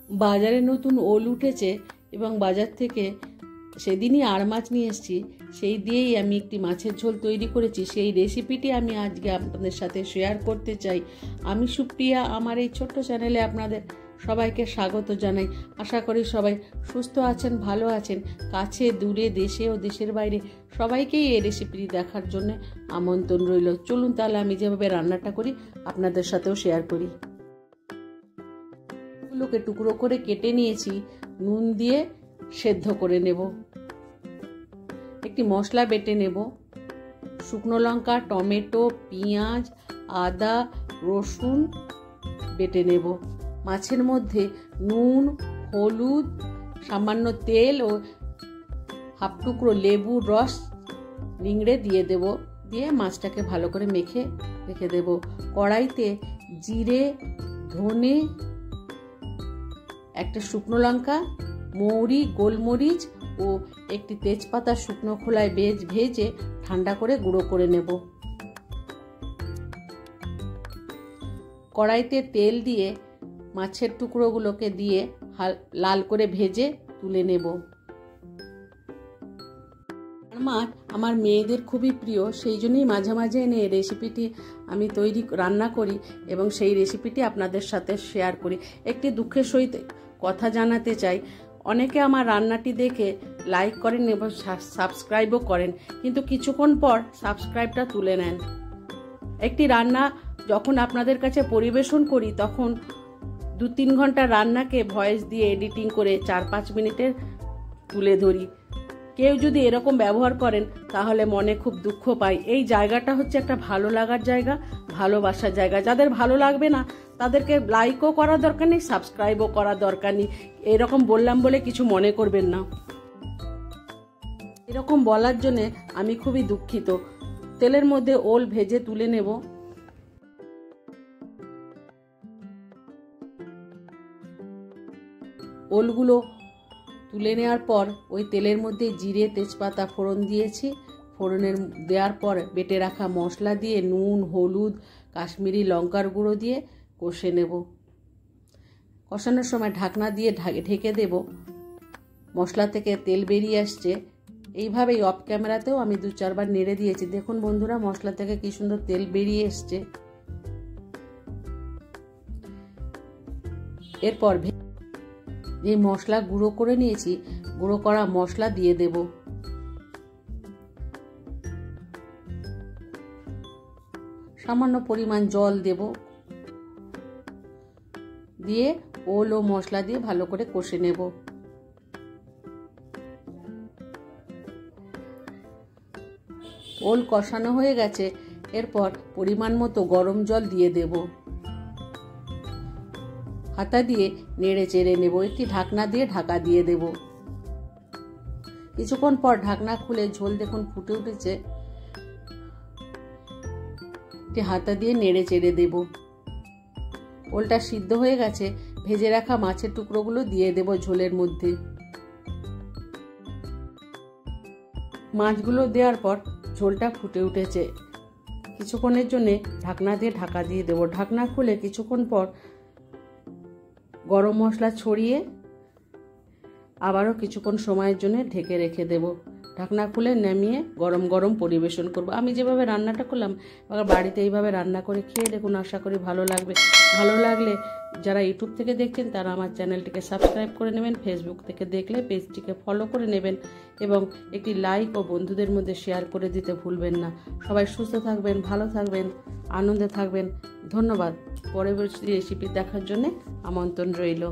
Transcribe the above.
বাজারে নতুন ওল উঠেছে এবং বাজার থেকে সেদিনই আড় মাছ নিয়ে এসেছি। সেই দিয়েই আমি একটি মাছের ঝোল তৈরি করেছি। সেই রেসিপিটি আমি আজকে আপনাদের সাথে শেয়ার করতে চাই। আমি সুপ্রিয়া, আমার এই ছোট্ট চ্যানেলে আপনাদের সবাইকে স্বাগত জানাই। আশা করি সবাই সুস্থ আছেন, ভালো আছেন। কাছে দূরে, দেশে ও দেশের বাইরে সবাইকেই এই রেসিপিটি দেখার জন্য আমন্ত্রণ রইল। চলুন তাহলে আমি যেভাবে রান্নাটা করি আপনাদের সাথেও শেয়ার করি। এগুলোকে টুকরো করে কেটে নিয়েছি, নুন দিয়ে সেদ্ধ করে নেব। একটি মশলা বেটে নেব। শুকনো লঙ্কা, টমেটো, পেঁয়াজ, আদা, রসুন বেটে নেব। মাছের মধ্যে নুন, হলুদ, সামান্য তেল ও হাফ টুকরো লেবুর রস নিংড়ে দিয়ে দেব। দিয়ে মাছটাকে ভালো করে মেখে রেখে দেব। কড়াইতে জিরে, ধনে, একটা শুকনো লঙ্কা, মৌরি, গোলমরিচ ও একটি তেজপাতা শুকনো খোলায় ভেজে ঠান্ডা করে গুঁড়ো করে নেব। কড়াইতে তেল দিয়ে মাছের টুকরোগুলোকে দিয়ে লাল করে ভেজে তুলে নেব। মাছ আমার মেয়েদের খুবই প্রিয়, সেই জন্যই মাঝে মাঝে এনে রেসিপিটি আমি রান্না করি এবং সেই রেসিপিটি আপনাদের সাথে শেয়ার করি। একটি দুঃখের সহিত কথা জানাতে চাই, অনেকে আমার রান্নাটি দেখে লাইক করেন এবং সাবস্ক্রাইবও করেন, কিন্তু কিছুক্ষণ পর সাবস্ক্রাইবটা তুলে নেন। একটি রান্না যখন আপনাদের কাছে পরিবেশন করি তখন 2-3 ঘন্টা রান্নাকে ভয়েস দিয়ে এডিটিং করে 4-5 মিনিটের তুলে ধরি। কেউ যদি এরকম ব্যবহার করেন তাহলে মনে খুব দুঃখ পাই। এই জায়গাটা হচ্ছে একটা ভালো লাগার জায়গা, ভালোবাসার জায়গা। যাদের ভালো লাগবে না তাদেরকে লাইকও করা দরকার নেই, সাবস্ক্রাইবও করা দরকার নেই। এরকম বললাম বলে কিছু মনে করবেন না। এরকম বলার জন্যে আমি খুবই দুঃখিত। তেলের মধ্যে ওল ভেজে তুলে নেব। ওলগুলো তুলে নেওয়ার পর ওই তেলের মধ্যে জিরে, তেজপাতা ফোড়ন দিয়েছি। ফোড়নের দেওয়ার পর বেটে রাখা মশলা দিয়ে নুন, হলুদ, কাশ্মীরি লঙ্কার গুঁড়ো দিয়ে কষে নেব। কষানোর সময় ঢাকনা দিয়ে ঢেকে দেব। মশলা থেকে তেল বেরিয়ে আসছে। এইভাবেই অফ ক্যামেরাতেও আমি 2-4 বার নেড়ে দিয়েছি। দেখুন বন্ধুরা, মশলা থেকে কি সুন্দর তেল বেরিয়ে এসছে। এরপর যে মশলা গুঁড়ো করে নিয়েছি, গুঁড়ো করা মশলা দিয়ে দেব। সামান্য পরিমাণ জল দেব। দিয়ে ওল ও মশলা দিয়ে ভালো করে কষে নেব। ওল কষানো হয়ে গেছে। এরপর পরিমাণ মতো গরম জল দিয়ে দেব। হাতা দিয়ে নেড়ে চেড়ে নেব। একটি ঢাকনা দিয়ে ঢাকা দিয়ে দেব। কিছুক্ষণ পর ঢাকনা খুলে ঝোল দেখুন ফুটে উঠেছে। একটি হাতা দিয়ে নেড়ে চেড়ে দেব। ওলটা সিদ্ধ হয়ে গেছে। ভেজে রাখা মাছের টুকরোগুলো দিয়ে দেব ঝোলের মধ্যে। মাছগুলো দেওয়ার পর ঝোলটা ফুটে উঠেছে। কিছুক্ষণের জন্য ঢাকনা দিয়ে ঢাকা দিয়ে দেব। ঢাকনা খুলে কিছুক্ষণ পর গরম মশলা ছড়িয়ে আবারও কিছুক্ষণ সময়ের জন্য ঢেকে রেখে দেব। ঢাকনা খুলে নামিয়ে গরম গরম পরিবেশন করব। আমি যেভাবে রান্নাটা করলাম আবার বাড়িতে এইভাবে রান্না করে খেয়ে দেখুন, আশা করি ভালো লাগবে। ভালো লাগলে যারা ইউটিউব থেকে দেখছেন তারা আমার চ্যানেলটিকে সাবস্ক্রাইব করে নেবেন। ফেসবুক থেকে দেখলে পেজটিকে ফলো করে নেবেন এবং একটি লাইক ও বন্ধুদের মধ্যে শেয়ার করে দিতে ভুলবেন না। সবাই সুস্থ থাকবেন, ভালো থাকবেন, আনন্দে থাকবেন। ধন্যবাদ। পরবর্তী রেসিপি দেখার জন্য আমন্ত্রণ রইল।